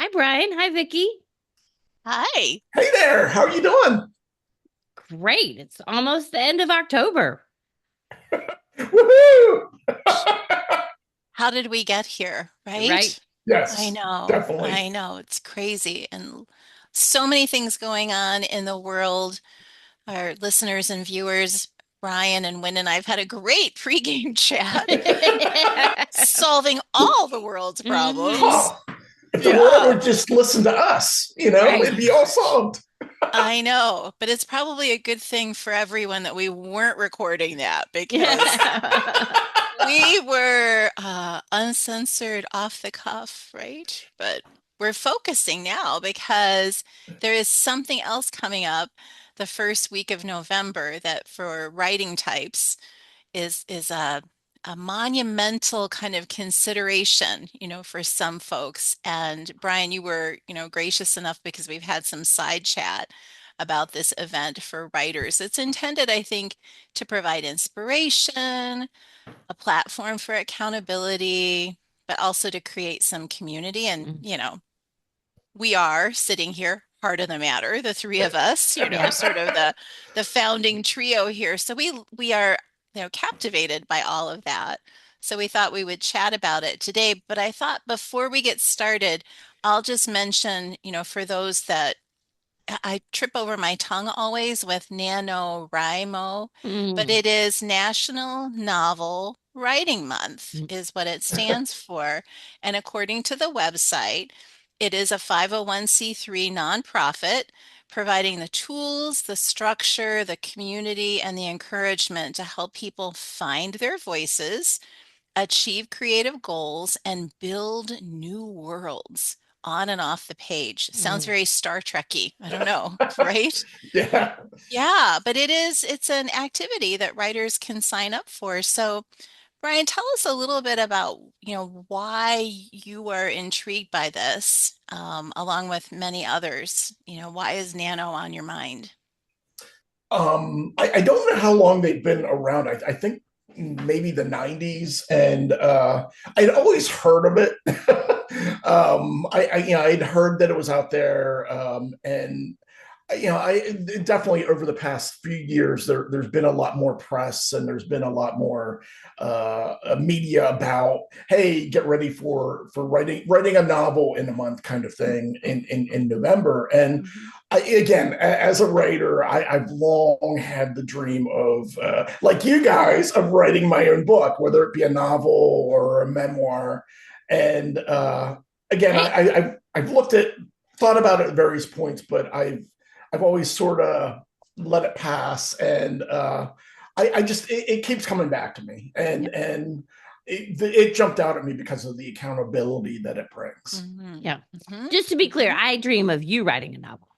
Hi, Brian. Hi, Vicki. Hi. Hey there, how are you doing? Great. It's almost the end of October, Woohoo! How did we get here, right? right? I Yes, know. definitely. I know. It's crazy. And so many things going on in the world. Our listeners and viewers, Brian and Wynne and I have had a great pregame chat, solving all the world's hmm problems. Huh. If the world Yeah, would just listen to us, Right. it'd be all solved. I know. But it's probably a good thing for everyone that we weren't recording that because Yeah. we were uncensored off the cuff, right? But we're focusing now because there is something else coming up the first week of November that for writing types is a monumental kind of consideration, for some folks. And Brian, you were, gracious enough because we've had some side chat about this event for writers. It's intended, I think, to provide inspiration, a platform for accountability, but also to create some community. And, we are sitting here, heart of the matter, the three of us, sort of the founding trio here. So we are, captivated by all of that. So we thought we would chat about it today. But I thought before we get started, I'll just mention, for those that I trip over my tongue always with NaNoWriMo, but Mm. it is National Novel Writing Month, Mm. is what it stands for. And according to the website, it is a 501(c)(3) nonprofit providing the tools, the structure, the community, and the encouragement to help people find their voices, achieve creative goals, and build new worlds on and off the page. Sounds Mm. very Star Trekky. I don't know, right? Yeah. Yeah, but it's an activity that writers can sign up for. So, Brian, tell us a little bit about, why you are intrigued by this, along with many others. Why is Nano on your mind? I don't know how long they've been around. I think maybe the 90s, and I'd always heard of it. I'd heard that it was out there, and I definitely over the past few years there's been a lot more press and there's been a lot more media about, hey, get ready for writing a novel in a month kind of thing in November. And Mhm. again, as a writer, I've long had the dream of like you guys, of writing my own book, whether it be a novel or a memoir. And again, Great. I've looked at thought about it at various points, but I've always sort of let it pass, and I just it keeps coming back to me, Yeah. and it jumped out at me because of the accountability that it brings. Mhm. Yeah. Mhm. Just to be clear, Mhm. I dream of you writing a novel.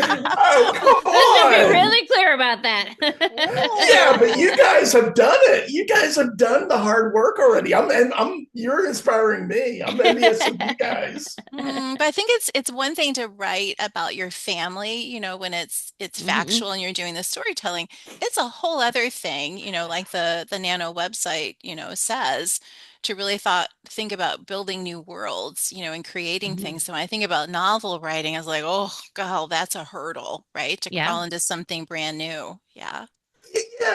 Oh, Let's just be come on. really clear about that. Yeah, but you Whoa. guys have done it. You guys have done the hard work already. I'm you're inspiring me. I'm envious of you guys. But I think it's one thing to write about your family, when it's Mhm. factual and you're doing the storytelling. It's a whole other thing, like the Nano website, says, to really think about building new worlds, and creating Mhm. things. So when I think about novel writing, I was like, oh God, that's a hurdle, right? To Yeah. crawl into something brand new. Yeah.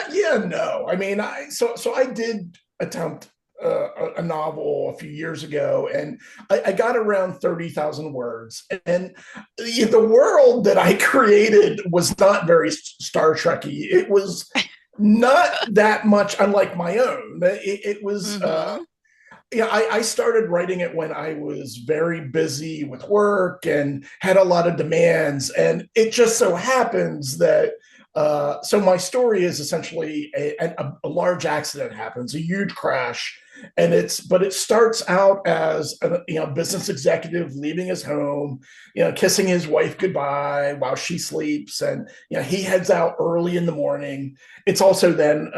Yeah, no. I mean, so I did attempt a novel a few years ago, and I got around 30,000 words. And the world that I created was not very Star Trekky. It was not that much unlike my own. It was. Mm-hmm. I started writing it when I was very busy with work and had a lot of demands. And it just so happens that so my story is essentially a large accident happens, a huge crash, and but it starts out as a business executive leaving his home, kissing his wife goodbye while she sleeps, and he heads out early in the morning. It's also then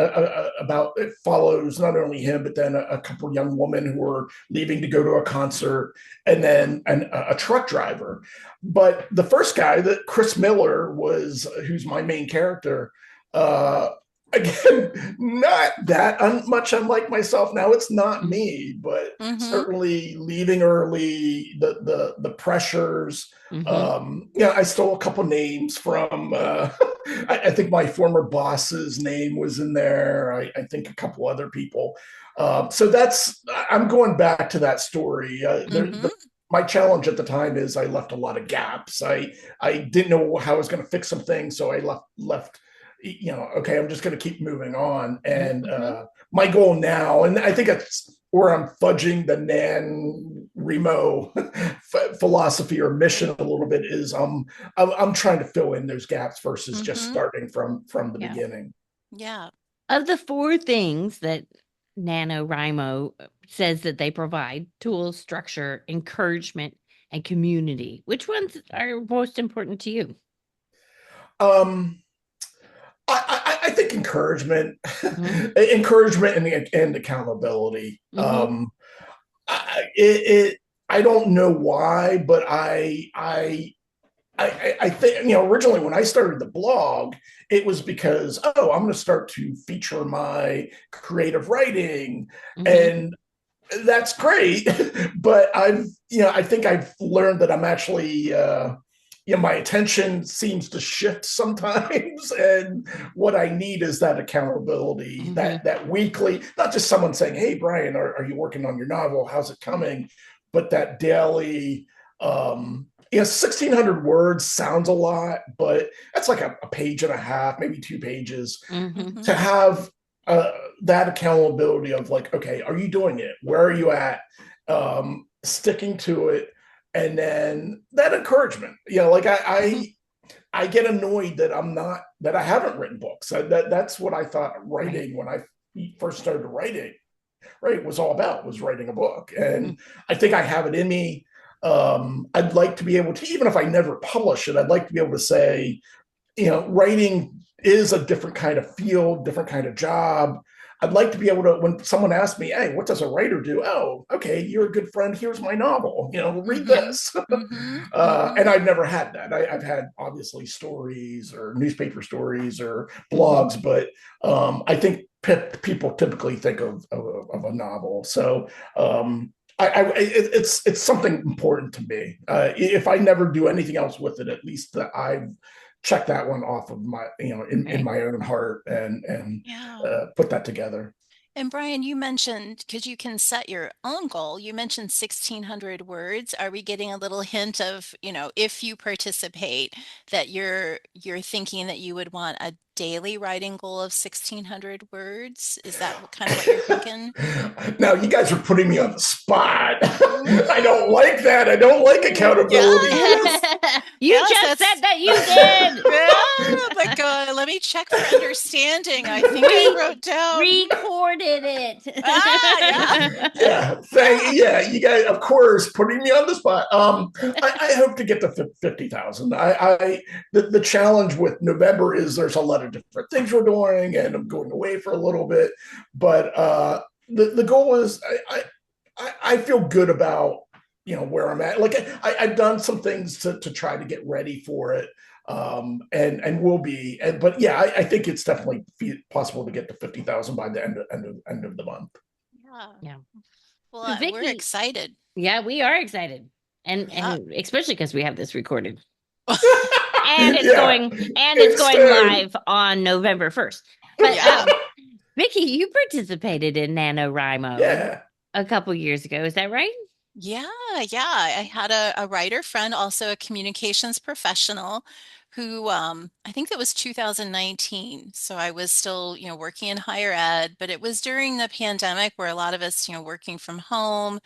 about, it follows not only him but then a couple of young women who are leaving to go to a concert, and then a truck driver. But the first guy, that Chris Miller was, who's my main character, uh, again, not that much unlike myself. Now it's not Mm-hmm. me, but Mm-hmm. certainly leaving early, the pressures. Mm-hmm. Yeah, I stole a couple names from. I think my former boss's name was in there. I think a couple other people. So that's I'm going back to that story. Mm-hmm. My challenge at the time is I left a lot of gaps. I didn't know how I was going to fix some things, so I left okay, I'm just going to keep moving on. And Mm-hmm. my goal now, and I think it's where I'm fudging the NaNoWriMo philosophy or mission a little bit is I'm trying to fill in those gaps versus just Mm-hmm. starting from the Yeah. beginning. Yeah. Of the four things that NaNoWriMo says that they provide tools, structure, encouragement, and community, which ones are most important to you? Um, I think encouragement, Mm-hmm. encouragement and accountability. Mm-hmm. It I don't know why, but I think originally when I started the blog, it was because I'm going to start to feature my creative writing, Mm-hmm. and that's great. But I think I've learned that I'm actually my attention seems to shift sometimes, and what I need is that accountability, Mm-hmm. that weekly, not just someone saying, "Hey, Brian, are you working on your novel? How's it coming?" But that daily. 1,600 words sounds a lot, but that's like a page and a half, maybe 2 pages. Mm-hmm. Mm-hmm. To have uh, that accountability of like, okay, are you doing it? Where are you at? Sticking to it, and then that encouragement. Like Mm-hmm. I get annoyed that I haven't written books. That's what I thought Right. writing when I first started writing, right, was all about, was writing a book. Mm-hmm. And I think I have it in me. I'd like to be able to, even if I never publish it, I'd like to be able to say, writing is a different kind of field, different kind of job. I'd like to be able to, when someone asks me, "Hey, what does a writer do?" "Oh, okay, you're a good friend. Here's my novel. Read Mm-hmm. this." Mm-hmm. And Mm-hmm. I've never had that. I've had obviously stories or newspaper stories or Mm-hmm. blogs, but I think people typically think of a novel. So it's something important to me. If I never do anything else with it, at least I've checked that one off of my, in Right. my own heart, and Yeah. put that together. And Brian, you mentioned, because you can set your own goal, you mentioned 1,600 words. Are we getting a little hint of, if you participate, that you're thinking that you would want a daily writing goal of 1,600 words? Is that kind of what you're thinking? Now you guys are putting me on the spot. I Ooh, don't like that. I don't like accountability. yes. You Yes, just said that's that you did. yeah, but let me check for understanding. I think I We wrote down. recorded Ah, yeah. it. Yeah, Yeah. yeah, you guys, of course, putting me on the spot. I hope to get to 50,000. The challenge with November is there's a lot of different things we're doing, and I'm going away for a little bit. But the goal is I feel good about where I'm at. Like I've done some things to try to get ready for it, and will be. But yeah, I think it's definitely possible to get to 50,000 by the end of the month. Yeah. Yeah. Well, we're Vicki, excited. yeah, we are excited. And Yeah. and especially because we have this recorded. And it's Yeah, it's going live on November 1st. But Yeah. Vicki, you participated in NaNoWriMo yeah, a couple years ago. Is that right? Yeah, yeah. I had a writer friend, also a communications professional, who I think that was 2019. So I was still, working in higher ed, but it was during the pandemic where a lot of us, working from home.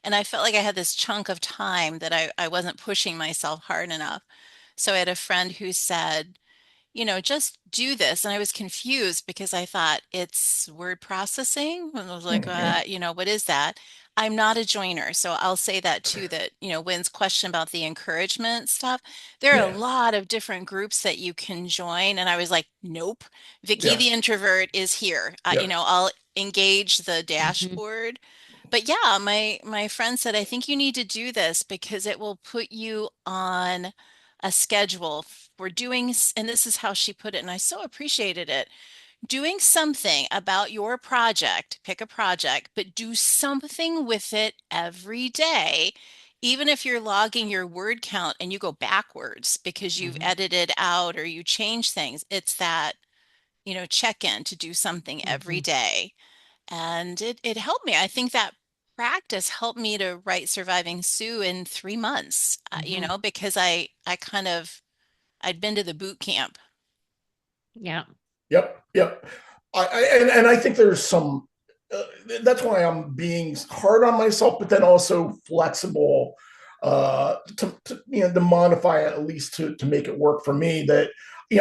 And I felt like I had this chunk of time that I wasn't pushing myself hard enough. So I had a friend who said, just do this. And I was confused because I thought it's word processing. And I was like, mhm, what is that? I'm not a joiner. So I'll say that too, that, Wynn's question about the encouragement stuff, there are a yeah, lot of different groups that you can join. And I was like, nope, Vicki yeah, the introvert is here. yeah, I'll engage the Mm-hmm. dashboard. But yeah, my friend said, I think you need to do this because it will put you on a schedule. We're doing, and this is how she put it, and I so appreciated it. doing something about your project, pick a project, but do something with it every day. Even if you're logging your word count and you go backwards because you've Mhm. edited out or you change things, it's that, check in to do something every Mhm. day. And it helped me. I think that practice helped me to write Surviving Sue in 3 months, Mhm. because I'd been to the boot camp. Yeah. Yep, yep. And I think there's some. That's why I'm being hard on myself, but then also flexible to modify it at least to make it work for me. That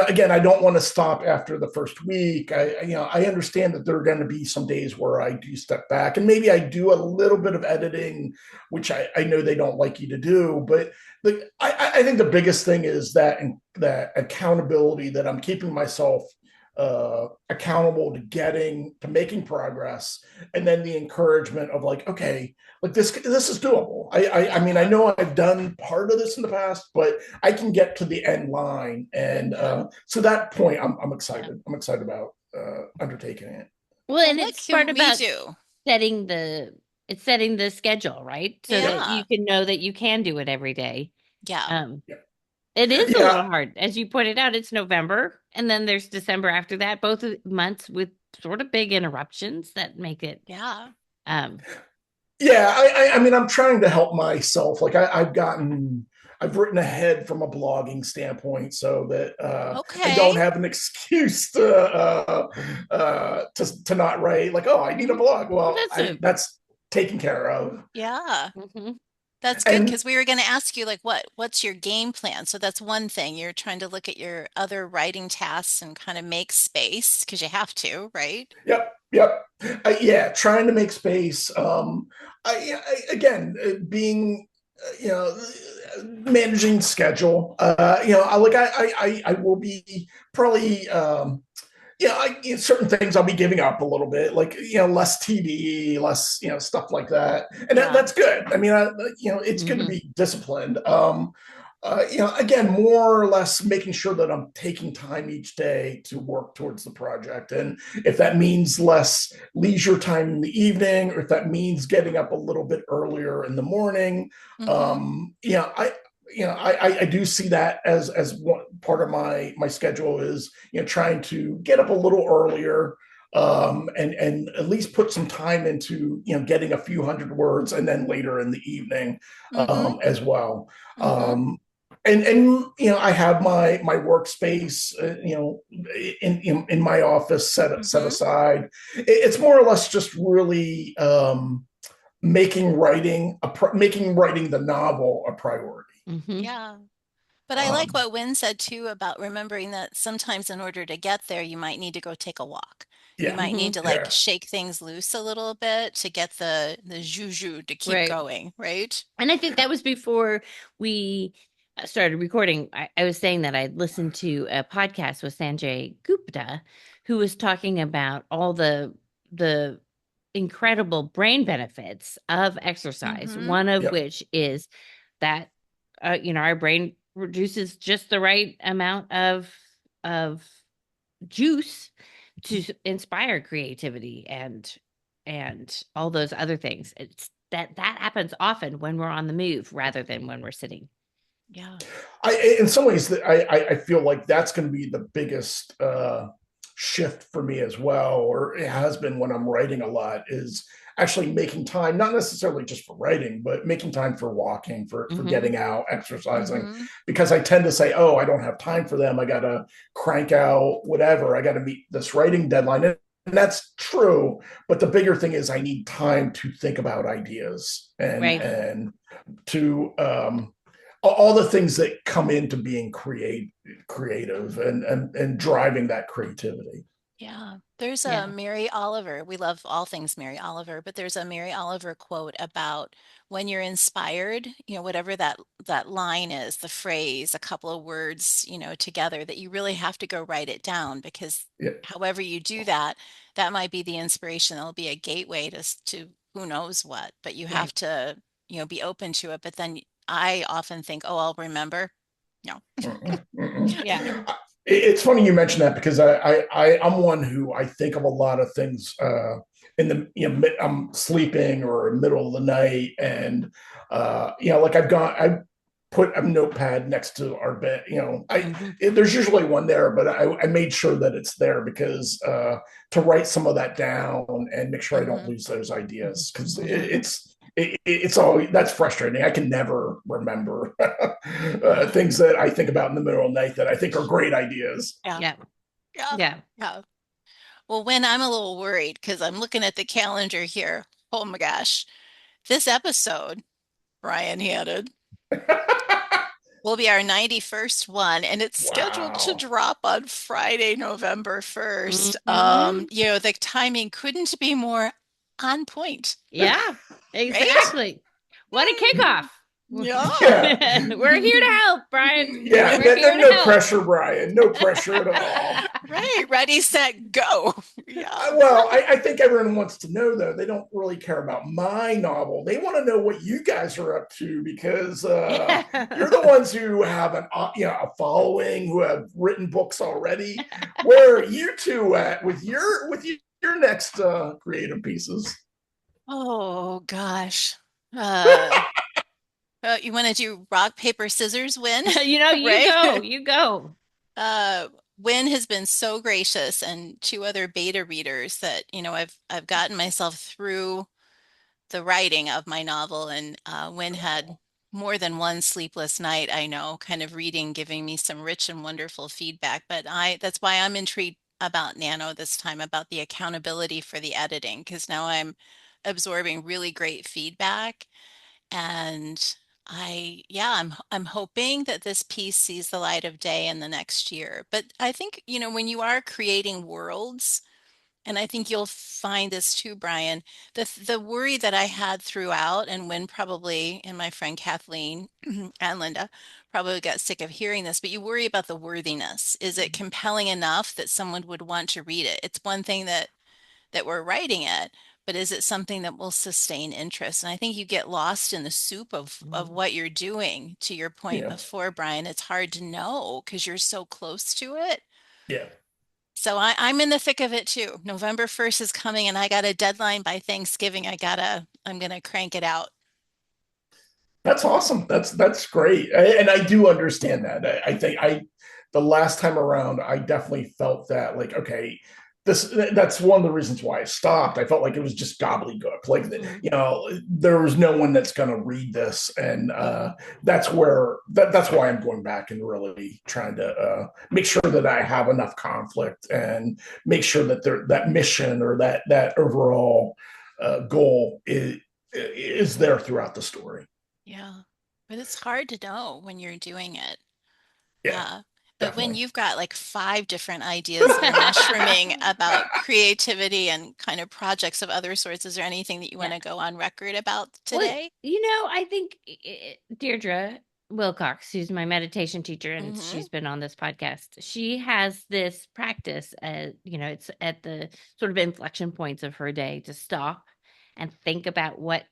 again, I don't want to stop after the first week. I understand that there are going to be some days where I do step back, and maybe I do a little bit of editing, which I know they don't like you to do, but. I think the biggest thing is that accountability that I'm keeping myself accountable to making progress, and then the encouragement of like, okay, like this is doable. I mean, I Yeah, know I've done part of this in the past, but I can get to the end line, and yeah. so that point, I'm Yeah. excited. I'm excited about undertaking it. Well, Well, and what it's part can we about do? setting the it's setting the schedule, right? So that Yeah, you can know that you can do it every day. yeah, Um, Yeah, it is a yeah, little hard. As you pointed out, it's November and then there's December after that, both months with sort of big interruptions that make it yeah. um yeah. I mean, I'm trying to help myself. Like I've written ahead from a blogging standpoint so that I Okay. don't have an excuse to not write. Like, oh, I need a mhm. blog. Well, Well, that's a that's taken care of. Yeah. mhm. That's good And because we were going to ask you like what's your game plan? So that's one thing. You're trying to look at your other writing tasks and kind of make space because you have to, right? yep, yep, yeah, trying to make space. Again, being managing schedule. I will be probably certain things I'll be giving up a little bit, like less TV, less stuff like that, and Yeah. that's good. I mean, it's good to Mhm. be disciplined. Again, more or less making sure that I'm taking time each day to work towards the project, and if that means less leisure time in the evening, or if that means getting up a little bit earlier in the morning, Mm-hmm. I do see that as one part of my schedule is trying to get up a little earlier, and at least put some time into getting a few hundred words, and then later in the evening Mm-hmm. as well. Mm-hmm. Um, and I have my workspace in my office set Mm-hmm. aside. It's more or less just really making writing the novel a priority. Mhm. Yeah. But I like Um, what Wynne said too about remembering that sometimes in order to get there, you might need to go take a walk. You yeah, might need Mhm. to like yeah, shake things loose a little bit to get the juju to keep Right. going, right? And I think that was before we started recording. I was saying that I listened to a podcast with Sanjay Gupta, who was talking about all the incredible brain benefits of exercise. Mm-hmm. One of yep, which is that our brain produces just the right amount of juice to inspire creativity and all those other things. It's that happens often when we're on the move rather than when we're sitting. Yeah. in some ways that I feel like that's going to be the biggest shift for me as well, or it has been when I'm writing a lot, is actually making time, not necessarily just for writing, but making time for walking, for Mhm. getting out, exercising, Mm-hmm. because I tend to say, oh, I don't have time for them. I got to crank out whatever. I got to meet this writing deadline. And that's true, but the bigger thing is I need time to think about ideas, and Right. Yeah. to all the things that come into being creative, and driving that creativity. Yeah. There's a Yeah. Mary Oliver. We love all things Mary Oliver, but there's a Mary Oliver quote about when you're inspired, whatever that line is, the phrase, a couple of words, together that you really have to go write it down because Yeah. however you do that, that might be the inspiration. It'll be a gateway to who knows what, but you Right. have to, be open to it. But then I often think, oh, I'll remember. No. Mm-mm, mm-mm. Yeah. It's funny you mentioned that because I'm one who I think of a lot of things in the I'm sleeping or middle of the night, and like I put a notepad next to our bed. There's usually one there, but I made sure that it's there because to write some of that down and make sure I don't lose those ideas, because it's all that's frustrating. I can never remember things that I think about in the middle of the night that I think are great ideas. Yeah. Yeah. Yeah. Yeah. Yeah. Well, when I'm a little worried because I'm looking at the calendar here. Oh my gosh. This episode, Brian Hannon, will be our 91st one, and it's scheduled to Wow. drop on Friday, November 1st. Hmm. The timing couldn't be more on point, Yeah, right? exactly. What a kickoff. Yeah. Yeah. We're here to help, Brian. Yeah. We're here to No help. pressure, Brian. No pressure at all. Right. Ready, set, go. Yeah. Well, I think everyone wants to know, though. They don't really care about my novel. They want to know what you guys are up to, because you're the ones who have a following, who have written books already. Where are you two at with your next creative pieces? Oh gosh. You want to do rock, paper, scissors, Win? You Right? go, you go. Uh, Wynne has been so gracious, and two other beta readers that, I've gotten myself through the writing of my novel, and Wynne had more than one sleepless night, I know, kind of reading, giving me some rich and wonderful feedback. But that's why I'm intrigued about Nano this time, about the accountability for the editing, because now I'm absorbing really great feedback. And I'm hoping that this piece sees the light of day in the next year. But I think, when you are creating worlds, and I think you'll find this too, Brian, the worry that I had throughout, and when probably, and my friend Kathleen and Linda probably got sick of hearing this, but you worry about the worthiness. Is it compelling enough that someone would want to read it? It's one thing that we're writing it, but is it something that will sustain interest? And I think you get lost in the soup of what you're doing. To your point Yeah. before, Brian, it's hard to know because you're so close to it. Yeah. So I'm in the thick of it too. November 1st is coming, and I got a deadline by Thanksgiving. I'm gonna crank it out. That's awesome. That's great, and I do understand that. I think the last time around, I definitely felt that, like, okay, that's one of the reasons why I stopped. I felt like it was just gobbledygook. Like, there was no one that's going to read this, and that's why I'm going back and really trying to make sure that I have enough conflict, and make sure that that mission, or that overall goal is there throughout the story. Yeah, but it's hard to know when you're doing it. Yeah, Yeah. But when definitely. you've got like five different ideas that are mushrooming about creativity and kind of projects of other sorts, is there anything that you want Yeah. to go on record about Well, today? I think Deirdre Wilcox, who's my meditation teacher, and Mm-hmm. she's been on this podcast, she has this practice, it's at the sort of inflection points of her day to stop and think about what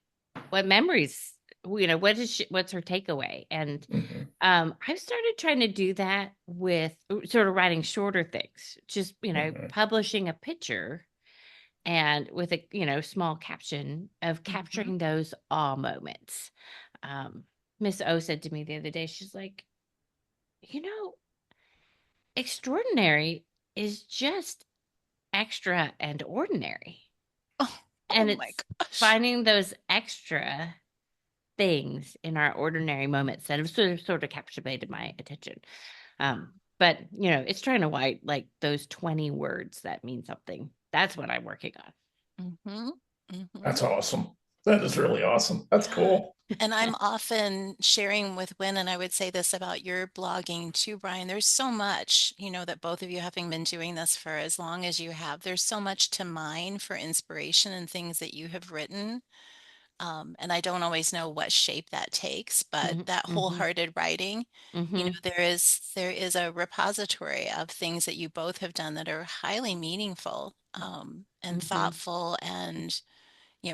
memories, what's her takeaway. And Mhm. I've started trying to do that with sort of writing shorter things, just, Mhm. publishing a picture, and with a, small caption of Mm-hmm. capturing those awe moments. Um, Miss O said to me the other day, she's like, you know, extraordinary is just extra and ordinary. Oh, oh And my it's gosh. finding those extra things in our ordinary moments that have sort of captivated my attention. But it's trying to write like those 20 words that mean something. That's what I'm working on. Mm-hmm. Mm-hmm. That's awesome. That is really awesome. That's Yeah. cool. And I'm often sharing with Wynne, and I would say this about your blogging too, Brian. There's so much, that both of you, having been doing this for as long as you have, there's so much to mine for inspiration and things that you have written. And I don't always know what shape that takes, but Mhm, that mhm, wholehearted writing, mhm, there is a repository of things that you both have done that are highly meaningful, and mhm, thoughtful, and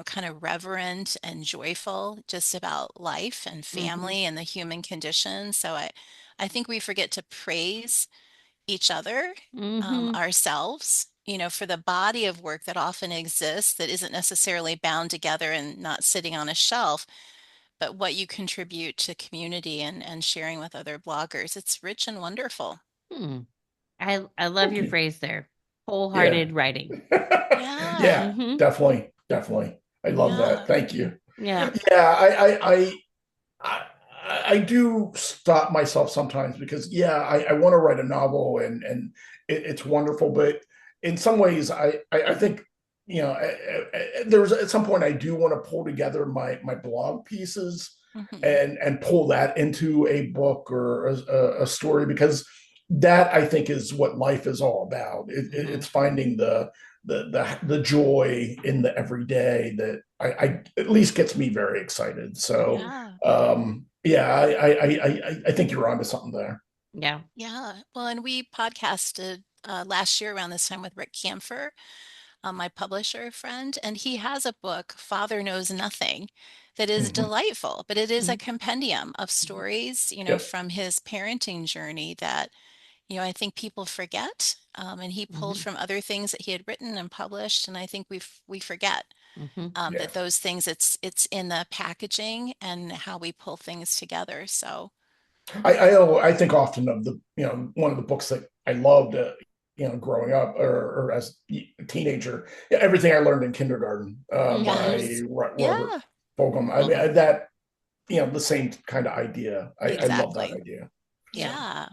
kind of reverent and joyful, just about life and mhm, family and the human condition. So I think we forget to praise each other, ourselves, for the body of work that often exists that isn't necessarily bound together and not sitting on a shelf, but what you contribute to community and sharing with other bloggers. It's rich and wonderful. I love your phrase there. Wholehearted Yeah. writing. Yeah, definitely. I love that. Thank you. Yeah. I do stop myself sometimes because I want to write a novel and it's wonderful, but in some ways I think there's at some point I do want to pull together my blog pieces and pull that into a book or a story, because that I think is what life is all about. It's finding the joy in the everyday that I at least gets me very excited. So I think you're onto something there. Yeah. Well, and we podcasted last year around this time with Rick Camphor, my publisher friend, and he has a book, Father Knows Nothing, that is delightful, but it is a compendium of stories, from his parenting journey that, I think people forget. And he pulled from other things that he had written and published, and I think we forget that those things, it's in the packaging and how we pull things together. So I think often of the one of the books that I loved growing up or as a teenager, everything I learned in kindergarten by Robert Fulghum. I mean that the same kind of idea. I love that idea. Yeah.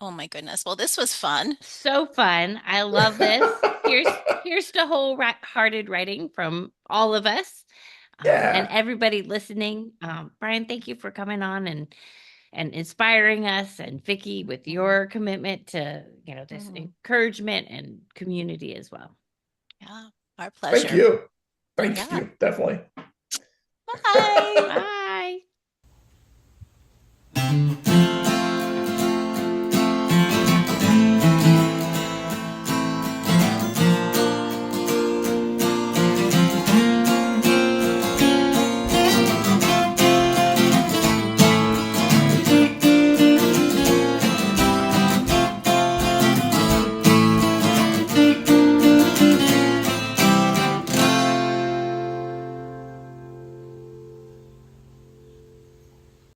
Oh my goodness. Well, this was fun. So fun. I love this. Here's the wholehearted writing from all of us. And everybody listening. Brian, thank you for coming on and inspiring us, and Vicki with your commitment to, this encouragement and community as well. Yeah, our pleasure. Thank you. Thank you. Definitely. Bye. Bye.